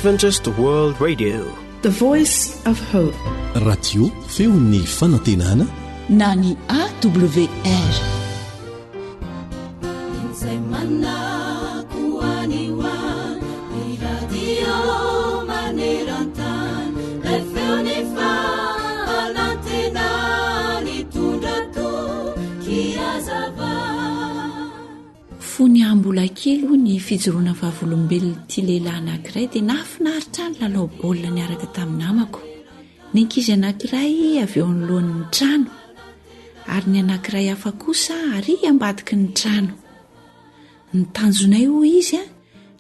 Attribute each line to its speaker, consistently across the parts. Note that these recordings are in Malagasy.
Speaker 1: Adventist World Radio,
Speaker 2: the voice of hope.
Speaker 3: Radio feon'ny fanantenana
Speaker 4: na ny AWR. Fony ambola kely ny fijoroana vavolombelona ty lehilahy anankiray dia nafinaritra ny lalao baolina niaraka tamin'ny namako. Ny ankizy anankiray avy eo anoloan'ny trano ary ny anankiray hafa kosa ary ambadiky ny trano. Ny tanjonay ho izy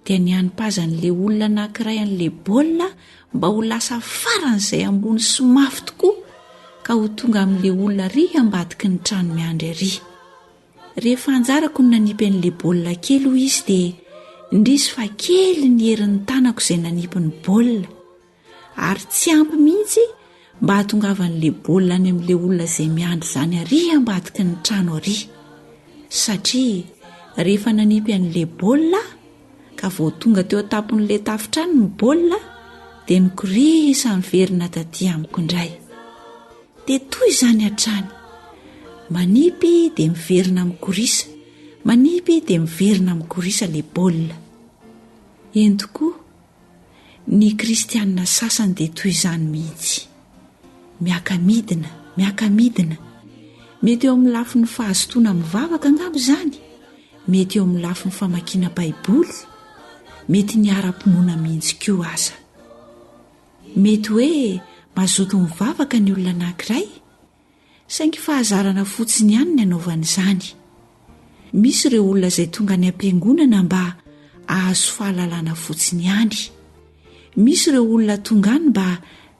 Speaker 4: dia ny anipazan'ilay olona anankiray an'ilay baolina mba ho lasa faran'izay ambony sy mafy tokoa ka ho tonga amin'ilay olona ry ambadiky ny trano miandry ary. Rehefa anjarako ny nanipy an'ilay baolina kely ho izy dia indrisy fa kely ny herin'ny tanako izay nanipy ny baolina ary tsy ampy mihitsy mba hahatongavan'ilay baolina any amin'ilay olona izay miandry izany ary ambadiky ny trano ary. Satria rehefa nanipy an'ilay baolina ka vao tonga teo an-tampon'ilay tafitrano ny baolina dia nikorisa miverina taty amiko indray. Dia toy izany hatrany. Manipy dia miverina mikorisa, manipy dia miverina mikorisa ilay baolina. Eny tokoa ny kristianina sasany dia toy izany mihitsy. Miaka-midina, mety eo amin'ny lafin'ny fahazotoana mivavaka angamba izany, mety eo amin'ny lafin'ny famakiana baiboly, mety ny ara-pinoana mihitsy koa aza. Mety hoe mazoto mivavaka ny olona anankiray, saingy fahazarana fotsiny ihany ny anaovana izany. Misy ireo olona izay tonga ny ampiangonana mba ahazo fahalalana fotsiny ihany. Misy ireo olona tonga any mba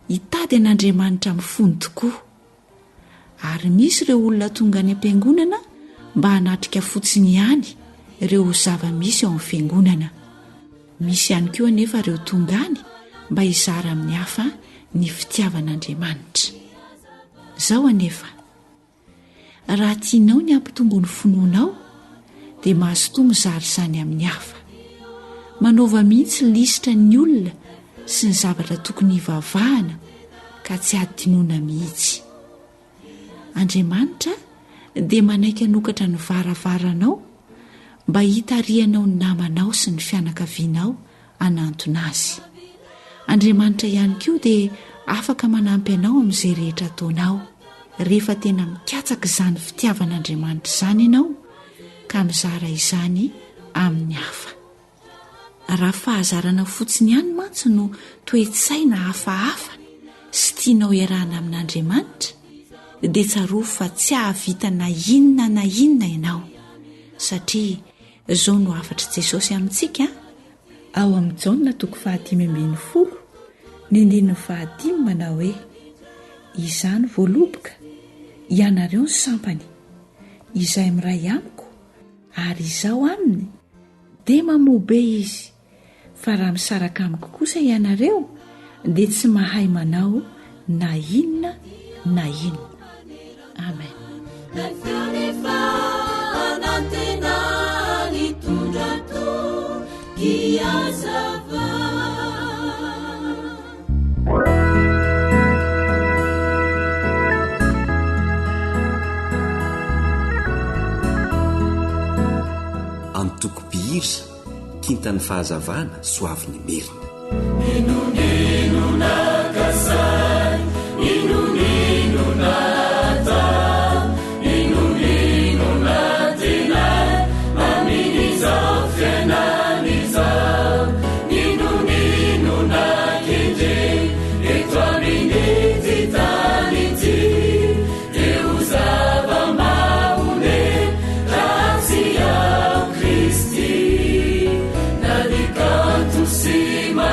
Speaker 4: hitady an'Andriamanitra mifony tokoa. Ary misy ireo olona tonga ny ampiangonana mba hanatrika fotsiny ihany ireo zava-misy ao amin'ny fiangonana. Misy ihany koa anefa ireo tonga any mba hizara amin'ny hafa ny fitiavan'Andriamanitra. Zao anefa, raha tianao ny ampitombo ny finoanao dia mahazotoa mizary izany amin'ny hafa. Manaova mihitsy lisitra ny olona sy ny zavatra tokony hivavahana ka tsy adinoana mihitsy. Andriamanitra dia manaiky hanokatra ny varavaranao mba hitarianao ny namanao sy ny fianakavianao hanantona azy. Andriamanitra ihany koa dia afaka manampy anao amin'izay rehetra ataonao rehefa tena mikatsaka izany fitiavan'Andriamanitra izany ianao ka mizara izany amin'ny hafa. Raha fahazarana fotsiny ihany mantsy no toe-tsaina hafahafa sy tianao iarahana amin'Andriamanitra dia tsaroa fa tsy hahavita na inona ianao, satria izao no hafatra Jesosy amintsika ao amin'ny Jaona 5:10 ny 9 manao hoe: izany voaloboka ianareo ny sampany, izay miray amiko ary izao aminy dia mamobe izy, fa raha misaraka amiko kosa ianareo dia tsy mahay manao na inona. Amen.
Speaker 5: Antoko-bihira kintan'ny fahazavana soavin'ny merina.
Speaker 6: Sima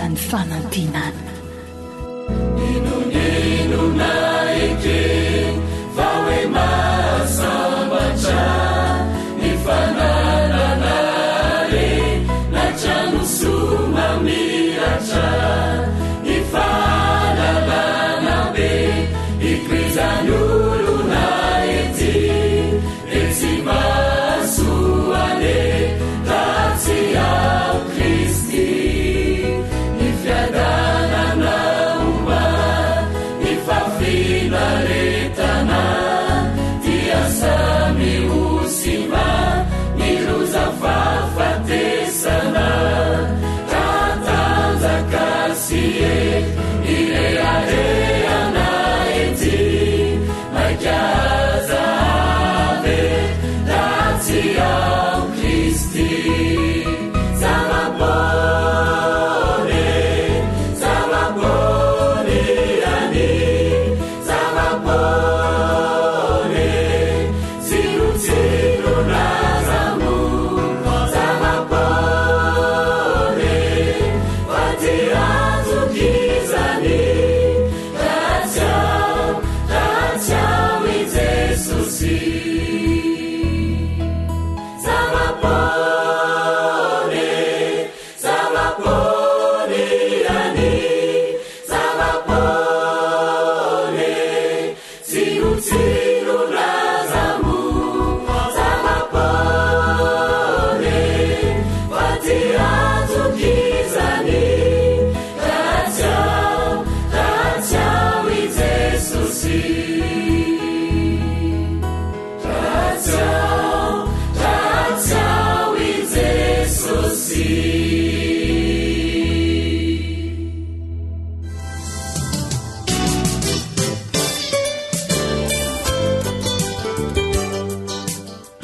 Speaker 2: izany fanantenana.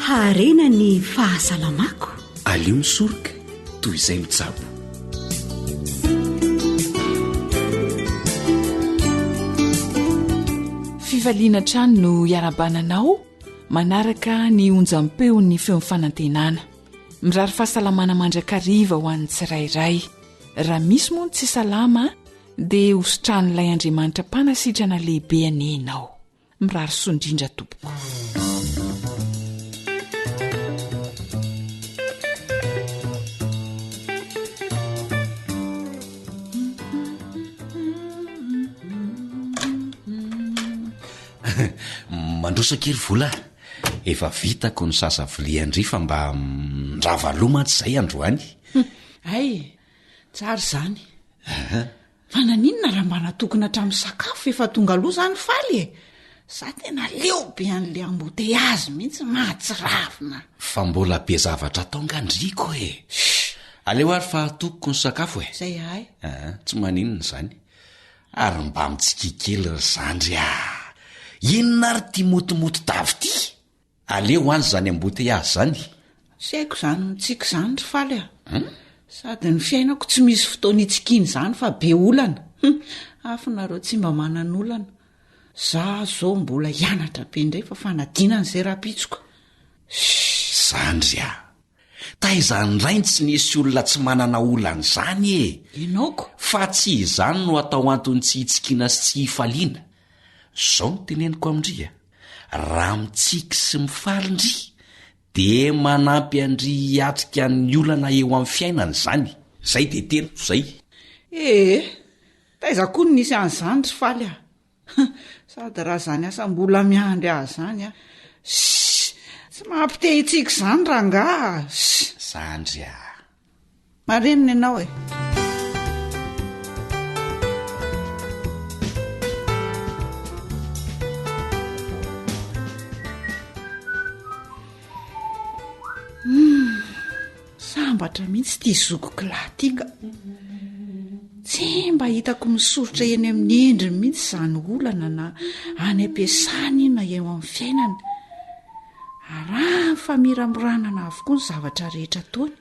Speaker 2: Harena ny fahasalamako.
Speaker 5: alio ny soroka toy izay mitsabo.
Speaker 1: Fivaliana trano no iarabananao manaraka ny onjam-peon'ny feo fanantenana. Mirary fahasalamana mandrakariva ho an'ny tsirairay. Raha misy moa tsy salama dia hosotran'ilay Andriamanitra mpanasitrana lehibe anenao. Mirary sondrindra tompoko.
Speaker 5: Mandrosakery vola efa vitako ny sasa viliandrifa mba ravaloma tsy izay androany.
Speaker 6: Ay, tsara zany. Fananinona raha mba natokana hatramin'ny sakafo efa tonga aloha zany faly e. Za tena leo be an'le amboteazy mihitsy mahatsiravina.
Speaker 5: Fa mbola be zavatra taongandriko e. Aleo ary fa atokoko ny sakafo e.
Speaker 6: Zay ay.
Speaker 5: Tsy maninona izany. Ary mba mitsikikely ry zandry inona ary ty motomoto davy ty? Aleo any zany amboteazy zany.
Speaker 6: Sy haiko zany mitsika zany ry faly sady ny fiainako tsy misy fotoana itsikiny zany fa be olana. Afinareo tsy mba manan'olana. Za zao mbola hianatra be indray fa fanadinana izay rapitsoko.
Speaker 5: Zandry taizany rainy tsy nisy olona tsy manana olana zany e.
Speaker 6: Inaoko?
Speaker 5: Fa tsy izany no atao antony tsy hitsikiana sy tsy hifaliana. Zao no teneniko amindria. Raha mitsiky sy mifalindry dia manampy andry hiatrika ny olana eo amin'ny fiainana izany. Zay dia teniko izay.
Speaker 6: Taiza koa nisy an'izany ry faly sady raha zany asa mbola miandry azy zany tsy mampite hitsika izany rangaha.
Speaker 5: Zandry
Speaker 6: marenina ianao e. Sambatra mihitsy ty zokoko lahytika. Tsy mba hitako misorotra eny amin'ny endriny mihitsy izany olana na any ampiasany na eo amin'ny fiainana. Araha famiramoranana avokoa ny zavatra rehetra ataony.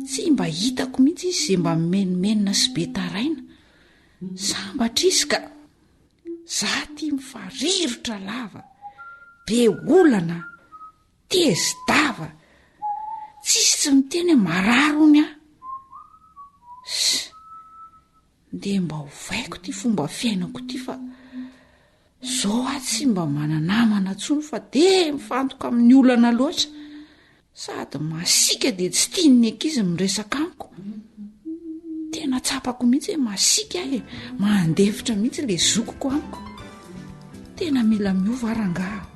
Speaker 6: Tsy mba hitako mihitsy izy izay mba menomenona sy be taraina. Sambatra izy ka za ty mifarirotra lava, be olana, tezi-dava, tsisy tsy miteny mararony dia mba hovaiko ty fomba fiainako ty fa zao ahy tsy mba mananamana ntsony fa dia mifantoka amin'ny olana loatra sady masika dia tsy tiany ankizy miresaka amiko. Tena tsapako mihitsy hoe masika ahy mandevitra mihitsy le zokoko amiko. Tena mila miova rangaha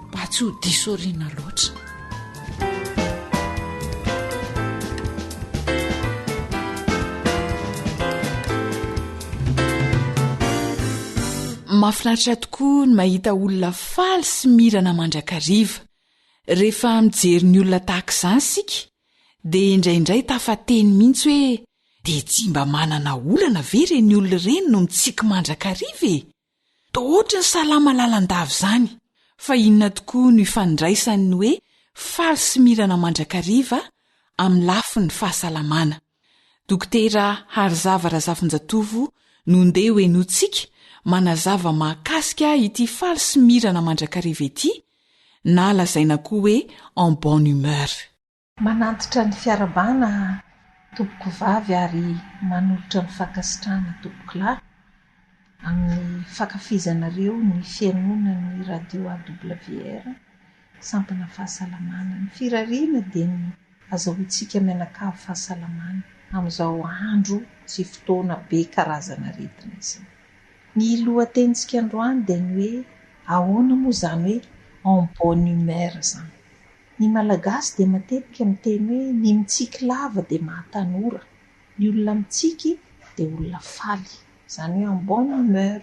Speaker 6: mba tsy ho disoriana loatra.
Speaker 1: Mahafinaritra tokoa ny mahita olona faly sy mirana mandrakariva. Rehefa mijery ny olona tahaka izany sika dia indraindray tafateny mihitsy hoe dia tsy mba manana olana ve ireny olona ireny no mitsiky mandrakariva e? Toa ny salama lalandava izany. Fa inona tokoa no ifandraisany hoe faly sy mirana mandrakariva amin'ny lafiny fahasalamana. Dokotera Harizava Razafinjatovo no ndeha hoe notsika manazava mahakasika ity faly sy mirana mandrakariva ity, na lazaina koa hoe en bonne humeur.
Speaker 7: Manantitra ny fiarabana tompoko vavy ary manolotra ny fankasitrahana tompoko lahy amin'ny fankafizanareo ny fiangonan'ny radio AWR sampana fahasalamana. Ny firariana dia ny azahoantsika mianakavy fahasalamana amin'izao andro sy fotoana be karazana aretina izao. Ny lohatenitsika androany dia ny hoe ahoana moa izany hoe en bonne humeur izany. Ny malagasy dia matetika miteny hoe ny mitsiky lava dia mahatanora. Ny olona mitsiky dia olona faly. Izany hoe en bonne humeur.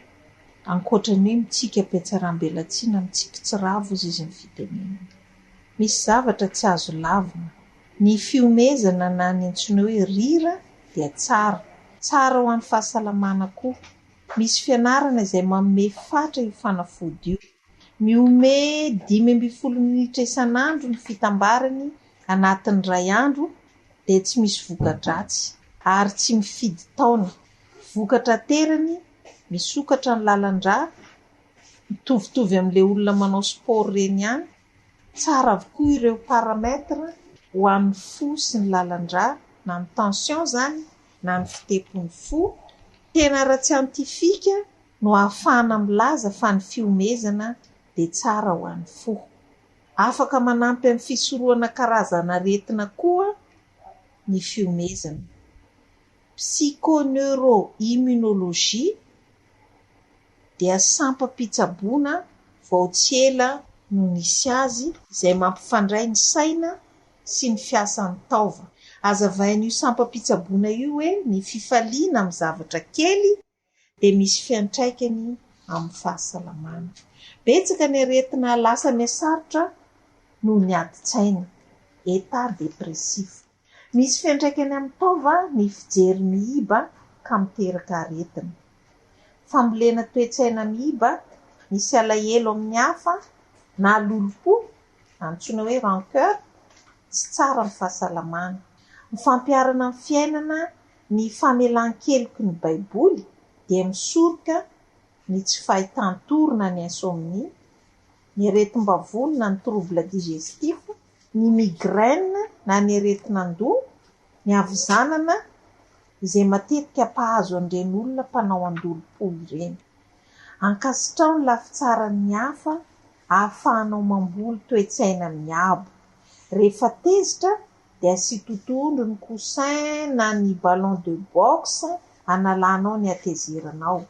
Speaker 7: Ankoatrany hoe mitsiky am-piatsaram-belatsiana, mitsiky tsy ravo izy ny fitenenana. Misy zavatra tsy azo lavina. Ny fiomezana na ny antsoina hoe rira dia tsara. Tsara ho an'ny fahasalamana koa. Misy fianarana izay manome fatra io fanafody io. Miome 5 minitra isan'andro ny fitambarany anatin'ny ray andro dia tsy misy voka-dratsy ary tsy mifidy taona. Vokatra terany misokatra ny lalan-drà, mitovitovy amin'ilay olona manao sport reny ihany. Tsara avokoa ireo parametra ho an'ny fo sy ny lalan-drà, na ny tension izany na ny fitepon'ny fo. Tena ara-tsiantifika no ahafahana milaza fa ny fiomezana dia tsara ho an'ny fo. Afaka manampy amin'ny fisorohana karazana aretina koa ny fiomezana. Psychoneuroimmunologie dia sampam-pitsaboana vao tsy ela no nisy azy izay mampifandray ny saina sy ny fiasan'ny taova. Azavain'io sampam-pitsaboana io hoe ny fifaliana amin'ny zavatra kely dia misy fiantraikany amin'ny fahasalamana. Betsaka ny aretina lasa miasarotra no ny adi-tsaina, état dépressif. Misy fiantraikany amin'ny taova ny fijery mihiba ka miteraka aretina. Fambolena toe-tsaina mihiba, misy alahelo amin'ny hafa na lolo-po, antsoina hoe rancœur, tsy tsara ny fahasalamana. Ny fampiarana amin'ny fiainana ny famelan-keloky ny baiboly dia misoroka ny tsy fahitan-torina ny insomnie, ny aretim-bavony na ny trouble digestif, ny migraine na ny aretin-doha, ny avizanana izay matetika mpahazo an'ireny olona mpanao andolo-po ireny. Ankasitrao ny lafitsaran'ny hafa ahafahanao mamboly toe-tsaina miabo. Rehefa tezitra dia sy totondro ny coussin na ny ballon de boxe analanao ny atezeranao.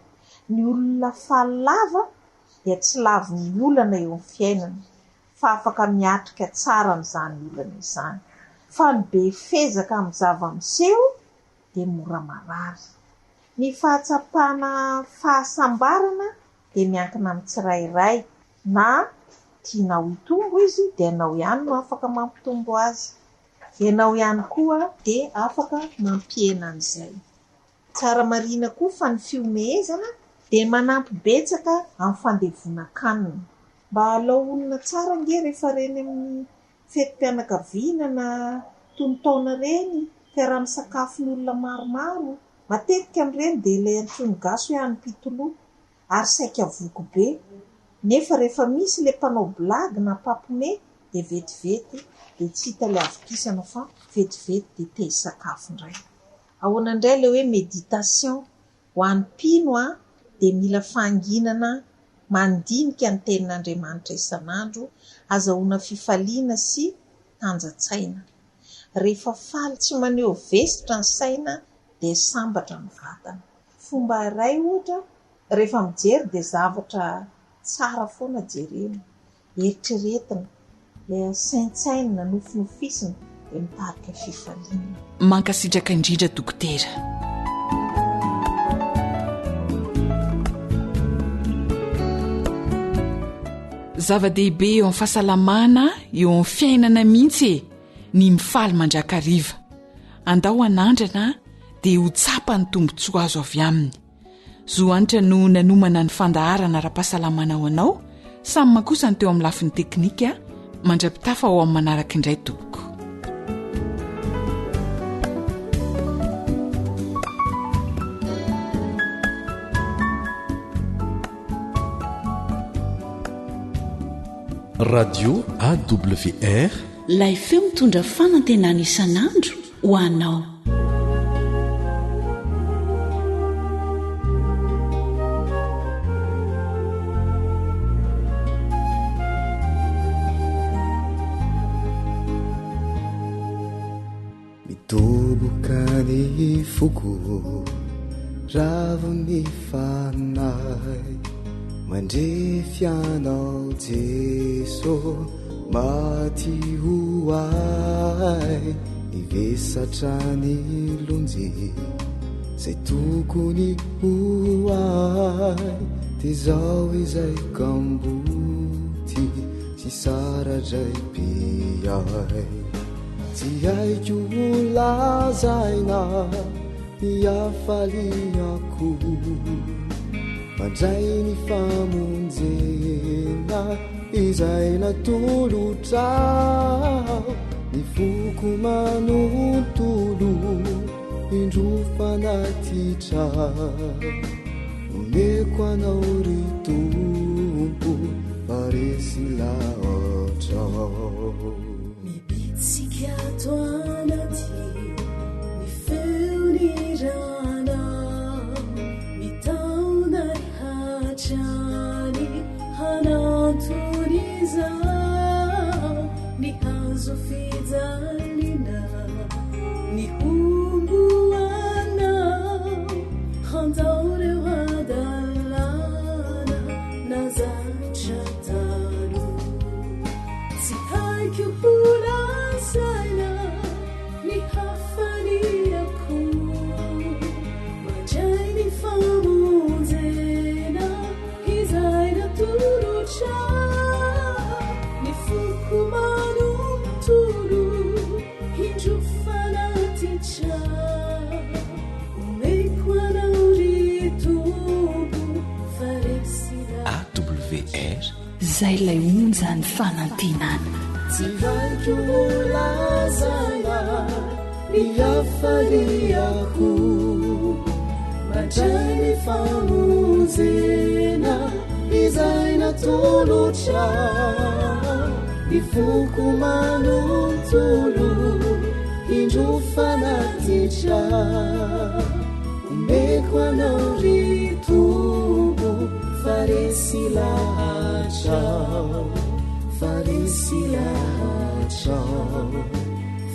Speaker 7: Ny olona faly lava dia tsy lavy ny olana eo amin'ny fiainana, fa afaka miatrika tsara amin'izany olana izany. Fa ny be fezaka amin'ny zava-miseho dia mora marary. Ny fahatsapana fahasambarana dia miankina amin'ny tsirairay, na tianao hitombo izy dia ianao ihany no afaka mampitombo azy. Ianao ihany koa dia afaka mampihena an'izay. Tsara marina koa fa ny fiomezana dia manampy betsaka amin'ny fandevonan-kanina. Mba halao olona tsara nge rehefa reny amin'ny fetim-pianakaviana na tonotaona reny, fiaraha-misakafo ny olona maromaro. Matetika amin'ireny dia ilay antsoina gasy hoe hanim-pitoloha ary saika voky be. Nefa rehefa misy ilay mpanao blagy na pampime dia vetivety dia tsy hita ilay avokisana fa vetivety dia te hisakafo indray. Ahoana indray ilay hoe méditation, ho an'ny mpino a dia mila fanginana mandinika ny tenin'Andriamanitra isan'andro, azahoana fifaliana sy tanjatsaina. Rehefa faly tsy maneho vesitra ny saina dia sambatra ny vatana. Fomba iray ohatra, rehefa mijery dia zavatra tsara foana jerena, eritreretina, ilay saintsaina nofinofisina dia mitarika fifaliana.
Speaker 1: Mankasitraka indrindra dokotera. Zava-dehibe eo amin'ny fahasalamana, eo amin'ny fiainana mihitsy ny mifaly mandrakariva. Andao anandrana dia ho tsapa ny tombotsoa azo avy aminy. Zoanitra no nanomana ny fandaharana ara-pahasalamana ho anao, samy makosa ny teo amin'ny lafiny teknika, mandrapitafa ao amin'ny manaraka indray tompoko.
Speaker 3: Radio AWR,
Speaker 2: ilay feo mitondra fanantenana isan'andro ho anao.
Speaker 8: Mitoboka ny foko ravony fanay, mandrefianao Jeso maty ho ay, nivesatra ny lonjy zay tokony ho ay, dia zao izay kamboty sy saradray piay. Tsy haiko ho lazaina ny hafaliako, mandray ny famonjena izay natolotrao, ny foko manontolo indrofanatitra, omeko anao ry tompo faresy laotrao.
Speaker 9: Mibitsika ato anaty ny feony rana, mitaona ny hatrany hanantoniza ny hazo fijalina, ny homboanao handao reo adalana na zatra tano. Tsy haiko ho lazaina ny hafaliako, mandray ny famonjena izay natolotra, ny foko manontolo indrofanatitra, omeko anao ry tompo faresina.
Speaker 5: AWR,
Speaker 2: zay lay onja ny fanantenana.
Speaker 8: Tsy haiko ho lazaina ny hafaliako, mandray ny famonjena izay natolotra, ny foko manontolo indrofanatitra, omeko anao ry tompo faresy lahatra, faresy lahatra,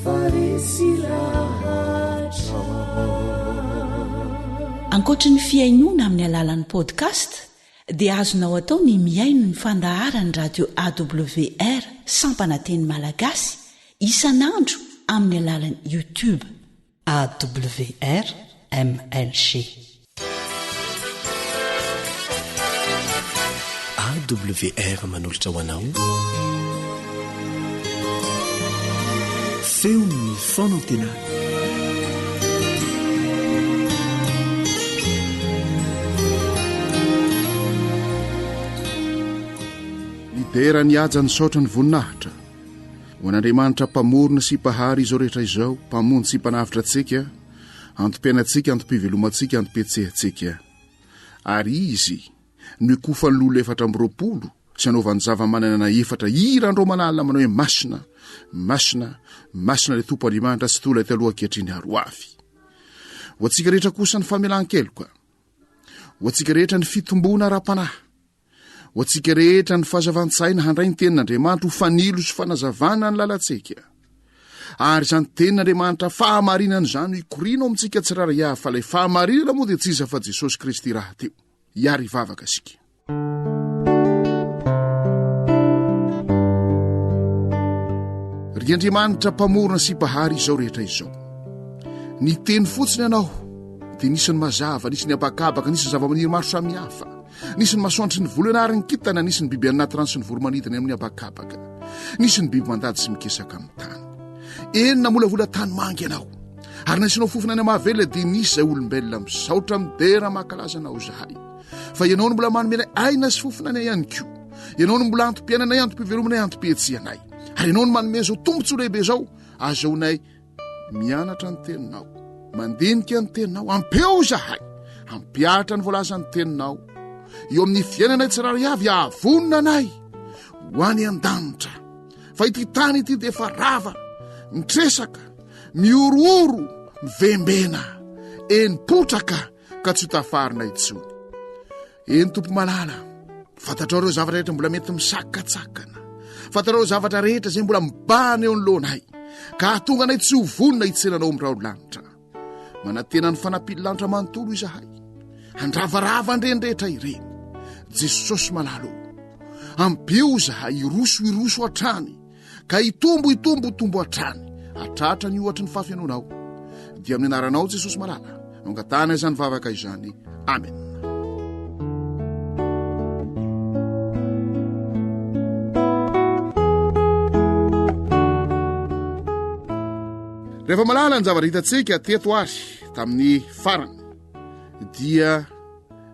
Speaker 8: faresy lahatra.
Speaker 2: Ankoatra ny fiainoana amin'ny alalan'ny podcast, dia azonao atao ny miaino ny fandaharany radio AWR sampananteny malagasy isan'andro amin'ny alalan'ny YouTube AWR MLG.
Speaker 3: AWR manolotra ho anao feon'ny fanantenana.
Speaker 10: Lidera ny aja ny saotra ny voninahitra ho an'Andriamanitra mpamorona sy mpahary izao rehetra izao, mpamono sy mpanavitra antsika, antom-piainantsika, antom-pivelomantsika, antom-pietsehantsika. Ary izy no ikofan'ny lolo 420 sy anaovany zava-manana na 4 irandro manalina manao hoe masina, masina, masina le tompo Andriamanitra sy tola ity aloha ankehitriny haro avy. Ho antsika rehetra kosa ny famelan-keloka ho antsika rehetra ny fitombona ra-panahy, ho antsika rehetra ny fahazavan-tsaina handray ny tenin'Andriamanitra ho fanilo sy fanazavana ny lalantsika. Ary izany tenin'Andriamanitra fahamarinany izany ho ikorina ao amintsika tsiraray avy, fa ilay fahamarinana moa dia tsy iza fa Jesosy Kristy raha teo. Iary vavaka isika. Ry Andriamanitra mpamorona sy mpahary izao rehetra izao, ny teny fotsiny ianao dia nisy ny mazava, nisy ny abakabaka, nisy ny zavamaniry maro samihafa, nisy ny masoandro sy ny volo ianariny kitana, nisy ny biby anaty rano sy ny voromanidina amin'ny abakabaka, nisy ny biby mandady sy mikesaka amin'ny tany. Enina molavola tany mangy ianao, ary nasinao fofona any mahavelona dia nisy izay olombelona misaotra midera mankalaza anao zahay. Fa ianao no mbola manomena aina sy fofona any ihany koa, ianao no mbola antom-piainana antom-pivelomana antom-pihetsehanay, ary ianao no manome zao tombontsoa lehibe zao azaonay mianatra ny teninao, mandinika ny teninao, ampeo zahay, ampiatra ny voalaza ny teninao eo amin'ny fiainanay tsiraray avy, avonina anay ho any an-danitra. Fa ity tany ity dia efa rava, mitresaka, miorooro, mivembena, enipotraka ka tsy tafarina intsony. Eny tompo malala, fantatrao ireo zavatra rehetra mbola mety misakatsakana, fantatrao ireo zavatra rehetra izay mbola mibahana eo anoloanay, ka hatonga anay tsy ho vonona hitsenanao amin'ny raolanitra. Manantena ny fanapily-lanitra manontolo izahay, handravarava ndrenrehetra ireny. Jesosy malalo, ampio zahay iroso hatrany, ka hitombo hatrany, hatratra ny ohatra ny fahafianonao. Dia amin'ny anaranao Jesosy malala no angatana izany vavaka izany. Amen. Rehefa malala ny zavatra hitantsika teto ary tamin'ny farany dia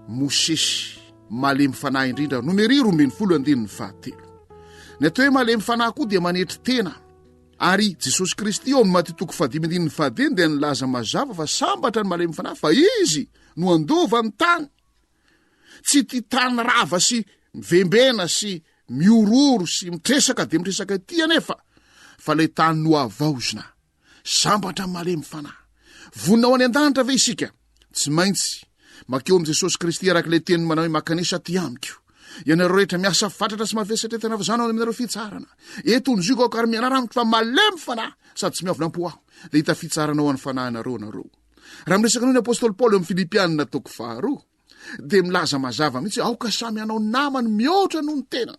Speaker 10: Mosesy malemy fanahy indrindra, Nomery 20:7. Ny atao hoe malemy fanahy koa dia manetry tena, ary Jesosy Kristy ao amin'ny Matteo 5:1 dia nilaza mazava fa sambatra ny malemy fanahy, fa izy no andova amin'ny tany, tsy ty tany rava sy mivembena sy miororo sy mitresaka dia mitresaka ity anefa, fa lay tany no avaozina. Sambatra ny malemy fanahy. Voninao any an-danitra ve isika? Tsy maintsy makeo am Jesosy Kristy araka ilay teny manao hoe makanesa ty amiko. Ianareo rehetra miasa fatratra sy mavesatretana avy zany ao aminareo fitsarana. Eto ny ziko ary mianara amiko fa malemy fanahy sady tsy miavonam-po aho. Dia hita fitsarana ao an'ny fanahinareo nareo. Raha miresaka noho ny apôstôly Paoly amin'ny Filipianina 2 dia milaza mazava mihitsy aoka samy anao namany mihoatra noho ny tena.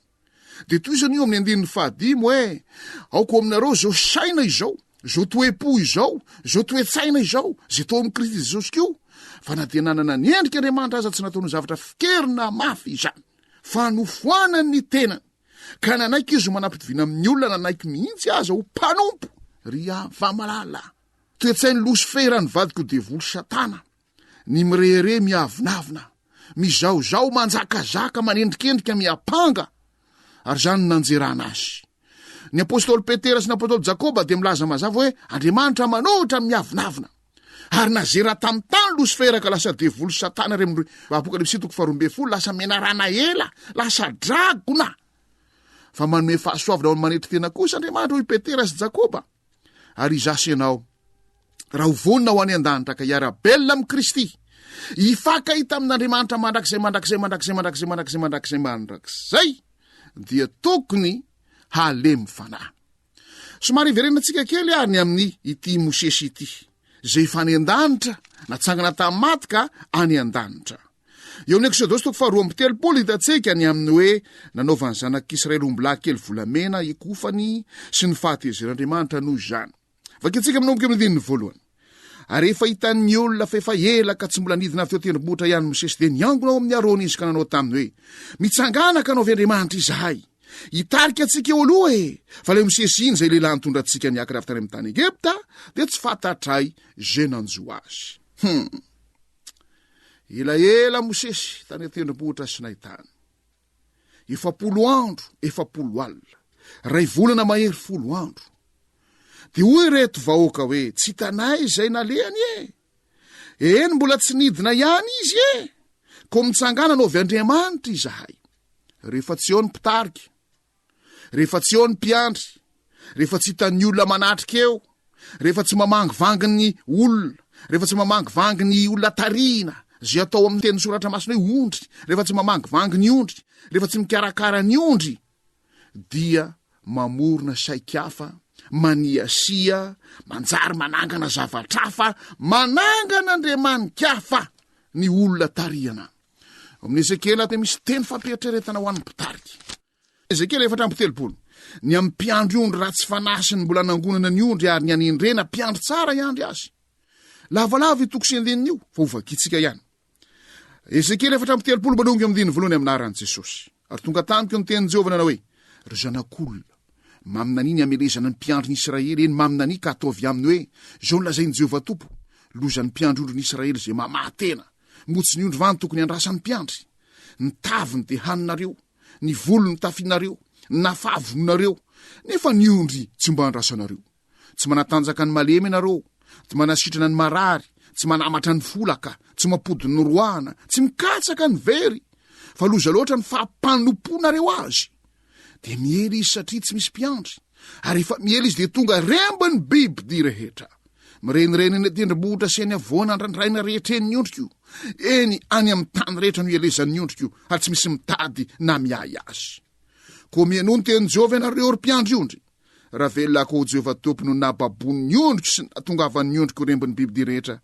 Speaker 10: Dia toy izany io amin'ny 5 hoe aoko aminareo zao saina izao, zao toe-po izao, zao toe-tsaina izao, zay tao amin'ny Kristy Jesosy kio, fa na dia nanana ny endrika Andriamanitra aza tsy nataony zavatra fikerina mafy izany, fa nofoanany ny tenany, ka nanaiky izy ho manam-pitovina amin'ny olona, nanaiky mihitsy aza ho mpanompo. Ry avamalala, toe-tsainy Losifera ny vadiko devolo Satana, ny mirehire miavonavona, mizaozao manjakazaka, manendrikendrika miapanga, ary zany nanjerana azy. Ny apôstôly Petera sy ny apôstôly Jakoba dia milaza mazava hoe Andriamanitra manohitra miavonavona, ary nazera tamin'ny tany Losifera ka lasa devolo Satana re Apokalipsy 2:12, lasa menarana ela, lasa dragona. Fa manome fahasoavana ao manetry tena kosa Andriamanitra hoy Petera sy Jakoba. Ary izasy ianao, raha ho vonina ho any an-danitra ka hiara-belona amin'ny Kristy, hifankahita amin'Andriamanitra mandrakizay, dia tokony halemy fanahy. Somary iverenantsika kely ary ny amin'ny ity Mosesy ity, zay efa any an-danitra, natsangana tamin'ny maty ka any an-danitra. Eo amin'ny Exodosy 2:3 hitantsika ny amin'ny hoe nanaovany zanak'Israely ombolahy kely volamena ikofany sy ny fahatezeran'Andriamanitra noho izany. Vakintsika minomboka amin'ny 1. Ary efa hitan'ny olona fa efa ela ka tsy mbola nidina avy teo tendrombohitra ihany Mosesy, dia niangona ao amin'ny Arona izy ka nanao taminy hoe mitsanganaka anao avy Andriamanitra izahay, hitarika antsika eo aloha fa ilay Mosesy iny zay lehilahy nitondra antsika niakatra avy tany amin'ny tany Egipta dia tsy fantatray zay nanjo azy. Ela Mosesy tany tendrombohitra Sinay tany, 40 andro, 40 alina, 2 volana mahery 10 andro. Dia hoy reto vahoaka hoe tsy tanay izay nalehany eny mbola tsy nidina ihany izy ko mitsangana anao avy Andriamanitra izahay. Rehefa tsy eo ny mpitarika, rehefa tsy eo ny mpiandry, rehefa tsy hitan'ny olona manatrika eo, rehefa tsy mamangivanginy olona, rehefa tsy mamangivanginy olona tarina, zay atao amin'ny teny soratra masina hoe ondry rehefa tsy mamangivangy ny ondry rehefa tsy mikarakara ny ondry dia mamorona saikafa maniasia manjary manangana zavatrafa manangana andriamanikafa ny olona tariana amin'ny Ezekela te misy teny fampietreretana ho an'ny mpitariky Ezekela 4:3 ny amin'ny mpiandry ondry raha tsy fanasiny mbola nangonana ny ondry ary ny anindrena mpiandry tsara iandry azy lavalava itokosendin'io fa ovakitsika ihany Ezekela 4:3 manongy amin'ny diny voalohany aminaran'i Jesosy ary tonga tamiko ny teny Jehovah nanao hoe ry zanak'olona maminaniny amelezana ny mpiandry ny Israely eny maminany ka ataovy aminy hoe zao nolazainy Jehovah Tompo lozany mpiandry ondry ny Israely zay mamatena motsy ny ondry vany tokony andrasan'ny mpiandry ny taviny de haninareo ny volony tafinareo nafavonareo nefa ny ondry tsy mba andrasanareo tsy manatanjaka ny malemy ianareo tsy manasitrana ny marary tsy manamatra ny folaka tsy mampody ny roana tsy mikatsaka ny very fa loza loatra ny fahampanomponareo azy de miely izy satria tsy misy mpiandry ary efa miely izy de tonga remba ny biby di rehetra mirenireny ny tendrombohitra sy any avoana andrandraina rehetra eny ny ondriko eny any amin'ny tany rehetra no ielezan'ny ondriko ary tsy misy mitady na miay azy ko mianono teny Jehovah ianareo ry mpiandry ondry raha velona ko Jehovah Tompo no nababony ny ondriko sy natongavan'ny ondriko remba ny biby di rehetra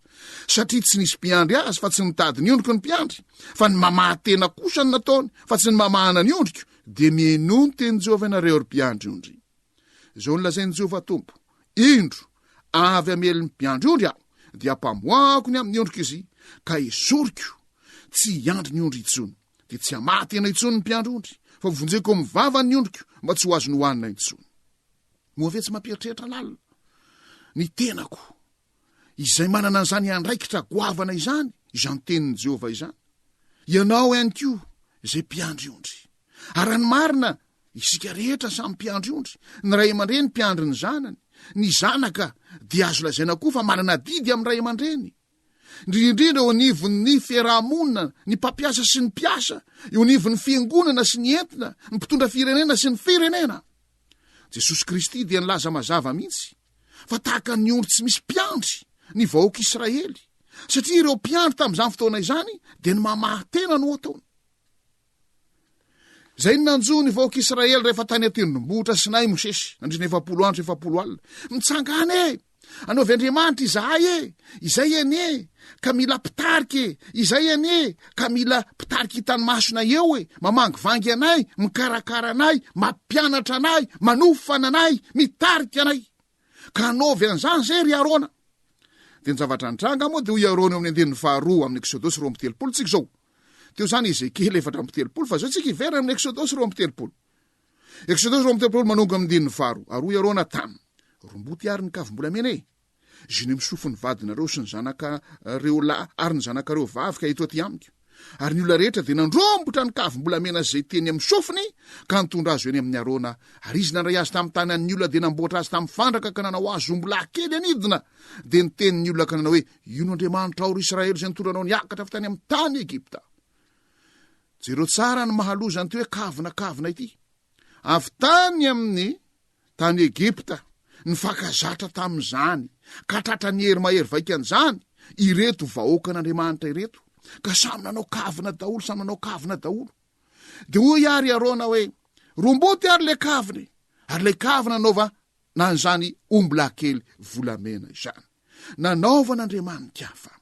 Speaker 10: satria tsy nisy mpiandry azy fa tsy nitady ny ondriko ny mpiandry fa ny mamatena kosa ny nataony fa tsy ny mamahana ny ondriko de mianono teny Jehovah ianareo ry mpiandry ondry zao nolazainy Jehovah Tompo indro avy amely ny mpiandry ondry aho dia ampamoako ny amin'ny ondriko izy ka esoriko tsy iandry ny ondry itsony de tsy amatena itsony ny mpiandry ondry fa vonjeko mivava ny ondriko mba tsy ho azo ny hoanina itsony moa ve tsy mampieritreritra lalina ny tenako izay manana an'izany andraikitra goavana izany izany tenin'ny Jehovah izany ianao ihany ko izay mpiandry ondry ary ny marina isika rehetra samy mpiandry ondry ny ray aman-dreny mpiandry ny zanany ny zanaka dia azo lazaina koa fa manana didy amin'ny ray aman-dreny indrindrindra eo anivon'ny fiarahamonina ny mpampiasa sy ny mpiasa eo anivon'ny fiangonana sy ny entina ny mpitondra firenena sy ny firenena Jesosy Kristy dia nilaza mazava mihitsy fa tahaka ny ondry tsy misy mpiandry ny vahoaka Israely satria ireo mpiandry tamin'izany fotoana izany dia ny mamahatena no ataony zay ny nanjo ny vahoaka Israely rehefa tany atendrombohitra Sinay Mosesy nandrina 40 andro 40 alina mitsangana anaovy Andriamanitra izahay izay eny ka mila pitarika izay eny ka mila pitarika hitanymasona eo mamangivangy anay mikarakara anay mampianatra anay manofana anay mitarika anay ka anaovy an'izany zay ry Arona de ny zavatra nitranga moa de hoy Arona amin'ny andinin'ny faharoa amin'ny Exodosy 2:30 tsika zao teo zany Ezekela 4:30 fa zao tsika iverina amin'ny Exodosy 2:30 Exodosy 2:30 manonga amin'ny andinin'ny faharoa ary hoy Arona tamy romboty ary ny kavim-bolamena ziny misofo ny vadinareo sy ny zanakareo lahy ary ny zanakareo vavy ka eto aty amiko ary ny olona rehetra de nandrombotra ny kavim-bolamena zay teny amin'ny sofiny ka nitondra azy eny amin'ny Arona ary izy nandray azy tamin'ny tany an'ny olona de namboatra azy tamin'ny fandraka ka nanao azy ombola kely anidina de ny tenin'ny olona ka nanao hoe io no Andriamanitra ao ry Israely zay nitondranao niakatra avy tany amin'ny tany Egipta jereo tsara ny mahaloza ny ty hoe kavina ity avy tany amin'ny tany Egipta ny fakazatra tamin'izany ka tratra ny hery mahery vaikan'izany ireto vahoaka n'Andriamanitra ireto ka samy nanao kavina daholo de hoy ary Arona hoe romboty ary le kaviny ary le kavina nanaova nan'izany ombola kely volamena izany nanaova n'Andriamanitra fa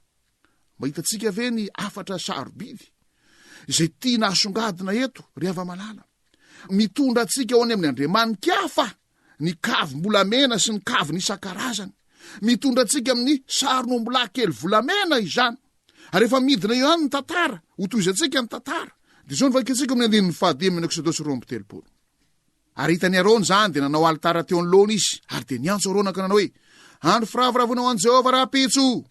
Speaker 10: mahitatsika ve ny afatra sarobidy izay tia nasongadina eto ry ava-malala mitondra atsika ao any amin'ny Andriamanitra fa ny kavim-bolamena sy ny kaviny isan-karazany mitondra atsika amin'ny saron'ombola kely volamena izany ary efa midina eo any ny tantara hotoizatsika ny tantara de zao nivaikatsika amin'ny andinin'ny fahadimy ny Exodosy 2:30 ary hitany Arona zany de nanao alitara teo anoloana izy ary de niantso Arona ka nanao hoe andro firavoravanao an Jehovah raha-petso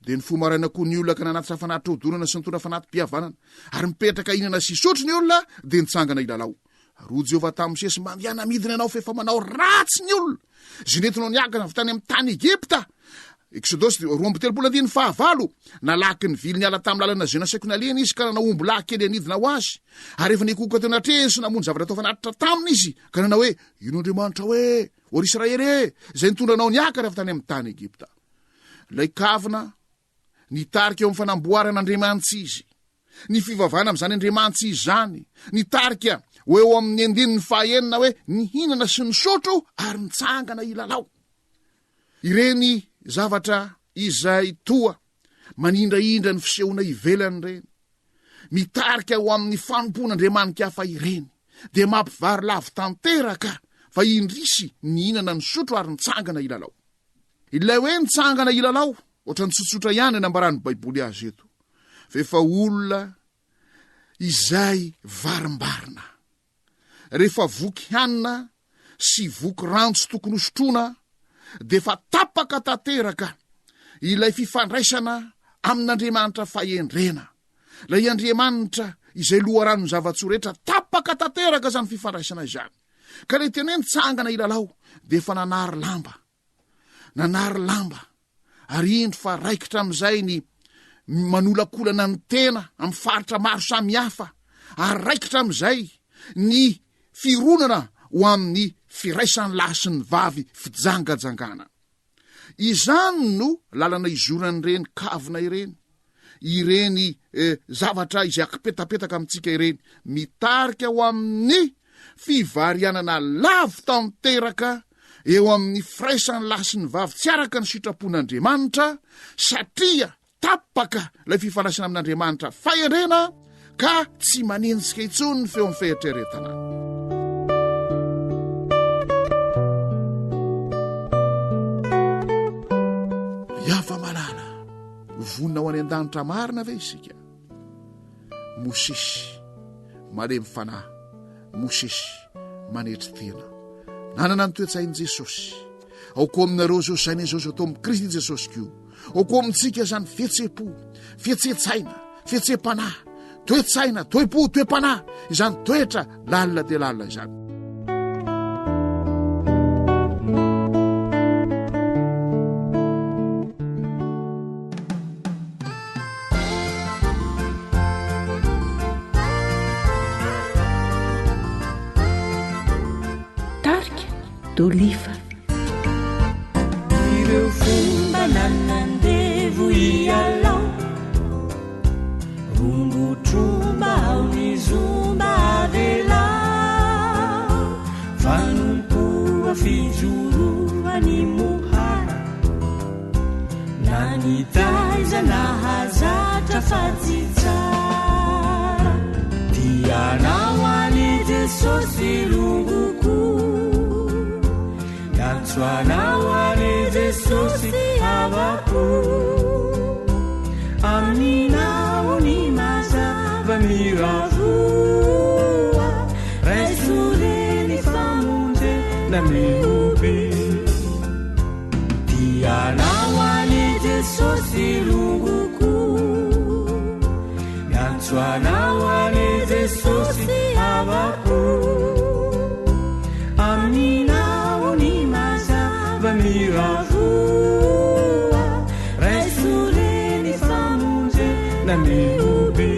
Speaker 10: de ny fomaraina koa ny olona ka nanatitra fanatitra odorana sy nitondra fanaty-pihavanana ary mipetraka inana sy sotry ny olona de nitsangana ilalao ro Jehovah tamin'ny Mosesy mandiana midina anao fa efa manao ratsy ny olona zay nentinao niakana avy tany amin'ny tany Egipta Exodosy 2:30 nalaky ny vily niala tamin'ny lalana zay nasaiko nalena izy ka nanao omby lahy kely anidina ho azy ary efa nikoka teo anatreny sy namony zavatra atao fanatitra taminy izy ka nanao hoe ino Andriamanitra hoe ory Israely zay nitondranao niakana avy tany amin'ny tany Egipta lay kavina nitarika eo amin'ny fanamboaran'andriamanitsy izy, ny fivavahana amin'izany andriamanitsy izy zany, nitarika ho eo amin'ny andininy fahaenina hoe nihinana sy nisotro ary nitsangana ilalao. Ireny zavatra izay toa manindraindra ny fisehoana ivelany reny, mitarika ho amin'ny fanompon'andriamanitra hafa ireny, de mampivary lavo tanteraka fa indrisy nihinana ny sotro ary nitsangana ilalao. Ilay hoe nitsangana ilalao ohatra ny tsotsotra ihany nambaran'ny baiboly azy eto, fefa olona izay varimbarina, rehefa voky hanina sy voky rantso tokony hosotrona, de fa tapaka tanteraka ilay fifandraisana amin'andriamanitra fahendrena. Lay andriamanitra izay loharano ny zava-tsoa rehetra tapaka tanteraka zany fifandraisana izany. Ka le tena hoe nitsangana ilalao de fa nanary lamba ary indro fa raikitra amin'izay ny manolakolana ny tena amin'ny faritra maro samy hafa, ary raikitra amin'izay ny fironana ho amin'ny firaisan'ny lahy sy ny vavy fijangajangana. Izany no lalana izorany reny kavina ireny zavatra izay akipetapetaka amintsika ireny, mitarika ho amin'ny fivarianana lavo tanteraka eo amin'ny firaisan'ny lahy sy ny vavy tsy araka ny sitrapon'Andriamanitra, satria tapaka ilay fifandraisana amin'Andriamanitra fahendrena ka tsy manenjika intsony ny feo amin'ny fehitreretana. Iava malala vonina ho any an-danitra marina ve isika? Mosesy malemy fanahy, Mosesy manetry tena, nanana ny toetsain'i Jesosy. Ao koa aminareo zao saina izao atao amin'ny Kristy Jesosy koa, ao koa amintsika zany fihetsepo, fihetsetsaina, fihetsepanah, toetsaina, toepo, toepanah, izany toetra lalina de lalina izany.
Speaker 4: Dolifa
Speaker 8: ireo fomba nanandevo ialao, rombotromba ao ny zomba avelao, fanompoa fijoroany mohara, na ny taiza na hazatra fa tsy tsara, dianao any Jesosy longoko, Antoanao any Jesosy havako, aminao ny mazava miravoa, raisoreny famonje na miobe, dianao any Jesosy longoko, Antoanao any Jesosy havako, aminao ny mazava miravoa, raisoreny famonje na miobe.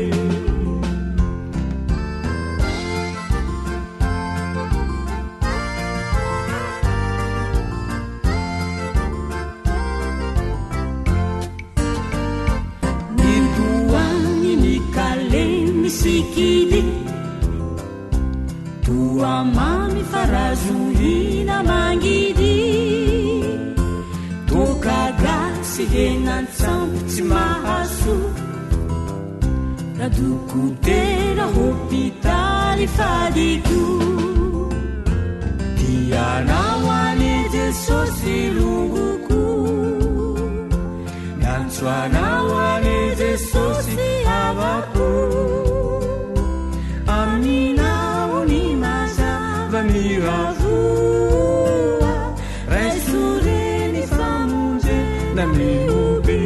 Speaker 8: Nidoany ny kale misikily, toa mamy farazohina mangidy, toka gasy henantsampo tsy mahaso, na dokotera hôpitaly fadiko, dianao any Jesosy longoko, Antoanao any Jesosy havako, aminao ny mazava miravoa, raisoreny famonje na miobe,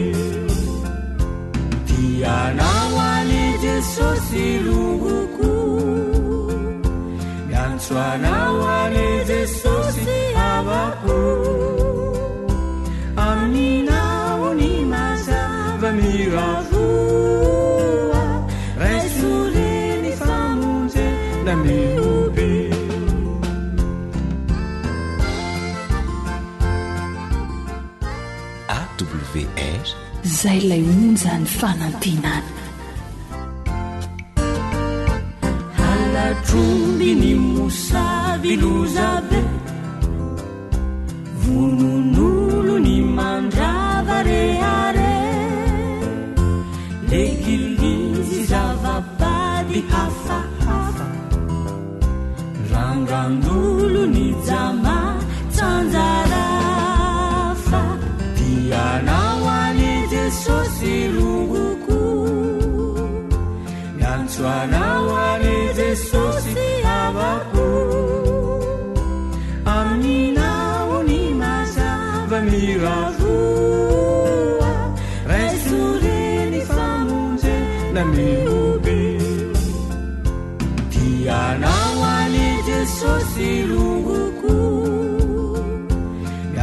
Speaker 8: dianao any Jesosy longoko, Antoanao any Jesosy havako, aminao ny mazava miravoa, raisoreny famonje na miobe.
Speaker 3: AWR
Speaker 2: izay ilay onja ny fanantenana.
Speaker 8: Halatromby ny mosavy lozabe, vononolo ny mandrava rehare, legilizy zavabady hafahafa, rangrandolo ny jama tsanjarafa, dianao any Jesosy rongoko, antsoanao any Jesosy havako, aminao ny mazava miravoa, raisoreny famonjena miobe, dianao any Jesosy rongoko,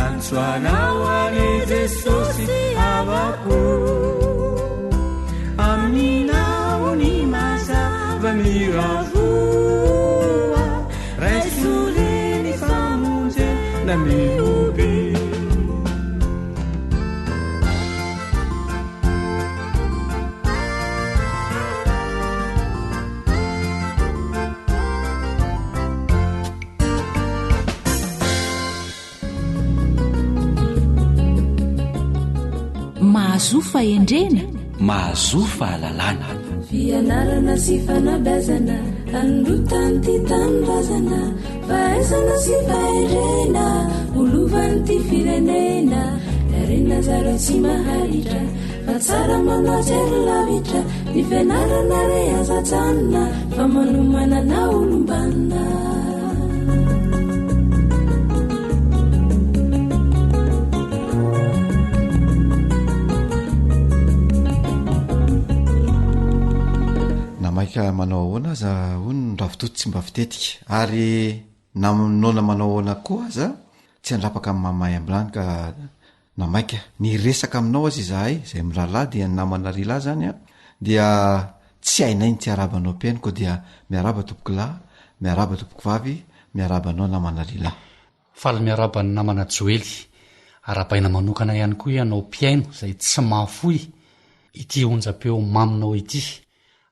Speaker 8: antsoanao any Jesosy havako, aminao ny mazava miravoa, raisoreny famonjena miobe.
Speaker 2: Mahazofa endrena,
Speaker 5: mahazofa lalàna,
Speaker 9: fianarana sy fanabazana, androtany ty tanindrazana, fahaizana sy fahendrena, olovany ty firenena, darena zareo tsy maharitra, fa tsara manatsy ary lavitra, ny fianarana re azatsanina, fa manomanana olombanina.
Speaker 11: Maika manao ahoana aza hono ravitoto tsy mba fitetika, ary naminona manao ahoana koa aza tsy andrapaka amin'ny mamay ambilany ka namaika ny resaka aminao azy izahay izay mirahalahy dia namana rila zany a, dia tsy hainay ny tsy arabanao mpiainiko dia miaraba tompoko lahy, miaraba tompoko vavy, miarabanao namana rila.
Speaker 12: Faly miaraba ny namana Joely, arabaina manokana ihany koa ianao mpiaino izay tsy mahafoy ity onjam-peo maminao ity.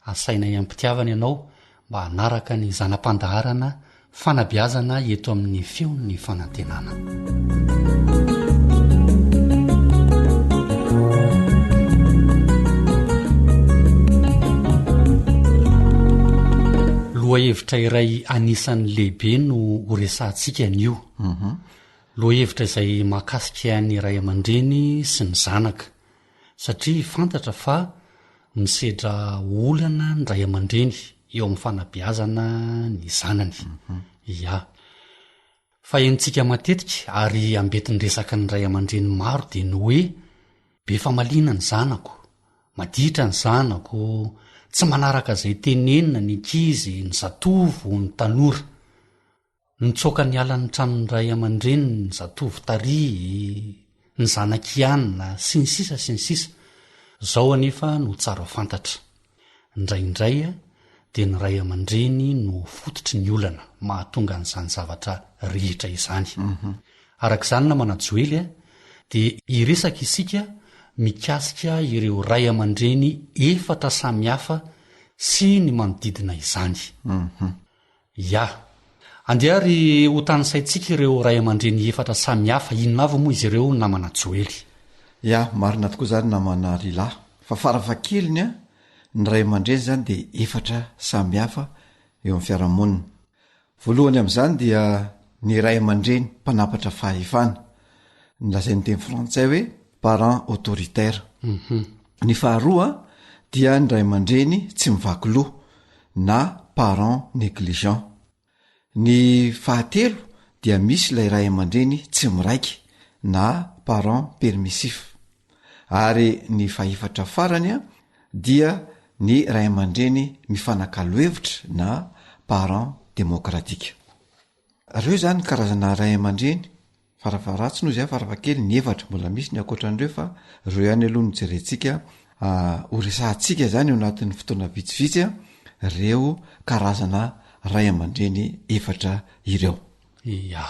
Speaker 12: Asainay ampitiavana ianao mba hanaraka ny zanam-pandaharana fanabiazana eto amin'ny feon'ny fanantenana. Lohahevitra iray anisan'ny lehibe no horesantsika an'io. Lohahevitra izay mahakasika ny ray aman-dreny sy ny zanaka, satria fantatra fa misedra olana ny ray aman-dreny eo amin'ny fanabiazana ny zanany. Ya, fa enitsika matetika ary ambetiny resaka ny ray aman-dreny maro dia ny hoe be famaliana ny zanako, maditra ny zanako, tsy manaraka izay tenenina ny ankizy, ny zatovo, ny tanora, nitsoaka ny alan'ny tranon'ny ray aman-dreny ny zatovo tary, ny zanakianina sy ny sisa sy ny sisa. Zao anefa no tsara fantatra, indraindray dia ny ray aman-dreny no fototry ny olana mahatonga n'izany zavatra rehetra izany. Arak'izany namana Joely dia iresaka isika mikasika ireo ray aman-dreny efatra samihafa sy ny manodidina izany. Ya, andiary ho tanysaintsika ireo ray aman-dreny efatra samihafa, inona avy moa izy ireo namana Joely?
Speaker 11: Ya, marina tokoa zany namana Lila, fa farafakeliny ny ray aman-dreny zany dia efatra samihafa eo amin'ny fiarahamonina. Voalohany amin'izany dia ny ray aman-dreny mpanapatra fahefana, nolazain'ny teny frantsay hoe parent autoritaire. Ny faharoa dia ny ray aman-dreny tsy mivaky loha na parent négligent. Ny fahatelo dia misy ilay ray aman-dreny tsy miraiky na parent permissif. Ary ny faefatra farany dia ny ray aman-dreny mifanakalo hevitra na parent démocratique. Reo zany karazana ray aman-dreny farafaratsy noho izay farafakely ny efatra, mbola misy ny akoatran'ireo fa reo ihany aloha no jerentsika horesantsika zany eo anatin'ny fotoana vitsivitsy reo karazana ray aman-dreny efatra ireo.
Speaker 12: Ya,